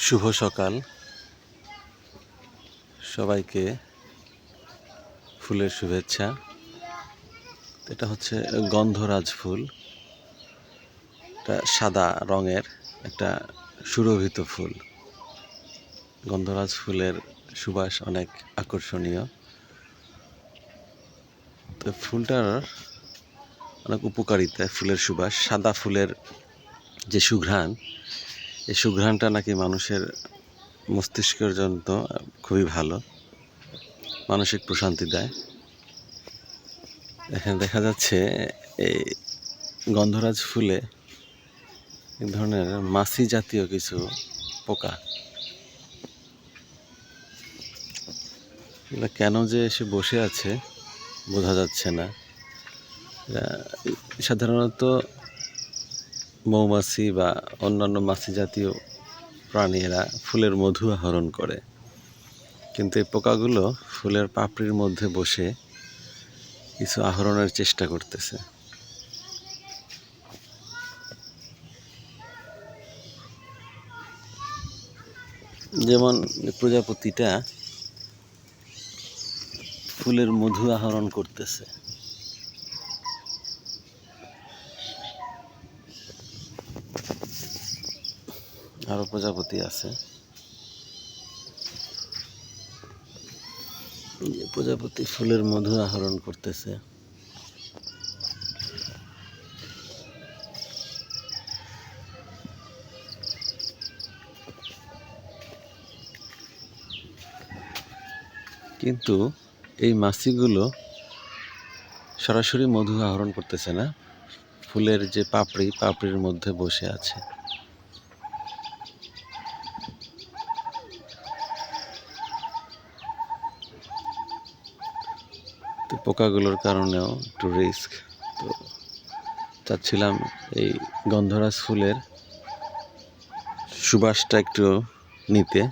শুভ সকাল সবাইকে। ফুলের শুভেচ্ছা। এটা হচ্ছে গন্ধরাজ ফুল। এটা সাদা রঙের একটা সুরভিত ফুল। গন্ধরাজ ফুলের সুবাস অনেক আকর্ষণীয়। তো ফুলটার অনেক উপকারিতা। ফুলের সুবাস, সাদা ফুলের যে সুঘ্রাণ, এই সুঘ্রাণটা নাকি মানুষের মস্তিষ্কের জন্য খুবই ভালো, মানসিক প্রশান্তি দেয়। এখানে দেখা যাচ্ছে এই গন্ধরাজ ফুলে এক ধরনের মাছি জাতীয় কিছু পোকা। এগুলো কেন যে এসে বসে আছে বোঝা যাচ্ছে না। সাধারণত মৌমাছি বা অন্যান্য মাছি জাতীয় প্রাণীরা ফুলের মধু আহরণ করে, কিন্তু এই পোকাগুলো ফুলের পাপড়ির মধ্যে বসে কিছু আহরণের চেষ্টা করতেছে। যেমন প্রজাপতিটা ফুলের মধু আহরণ করতেছে। আরো প্রজাপতি আছে। প্রজাপতি ফুলের মধু আহরণ করতেছে। কিন্তু এই মাছিগুলো সরাসরি মধু আহরণ করতেছে না, ফুলের যে পাপড়ির মধ্যে বসে আছে। তো পোকাগুলোর কারণেও একটু রিস্ক। তো চাচ্ছিলাম এই গন্ধরাজ ফুলের সুবাসটা একটু নিতে।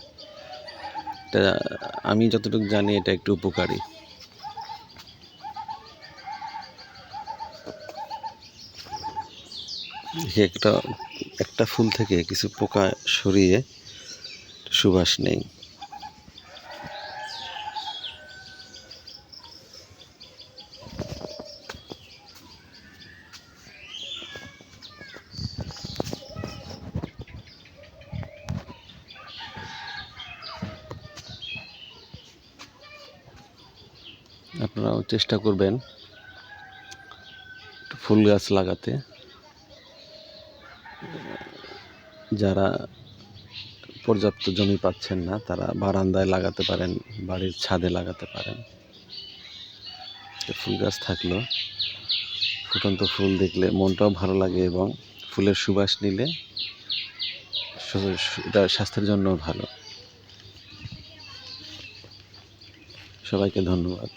এটা আমি যতটুকু জানি এটা একটু উপকারী। একটা ফুল থেকে কিছু পোকা সরিয়ে সুবাস নেই। আপনারাও চেষ্টা করবেন ফুল গাছ লাগাতে। যারা পর্যাপ্ত জমি পাচ্ছেন না তারা বারান্দায় লাগাতে পারেন, বাড়ির ছাদে লাগাতে পারেন। ফুল গাছ থাকলেও ফুটন্ত ফুল দেখলে মনটাও ভালো লাগে এবং ফুলের সুবাস নিলে এটা স্বাস্থ্যের জন্য ভালো। সবাইকে ধন্যবাদ।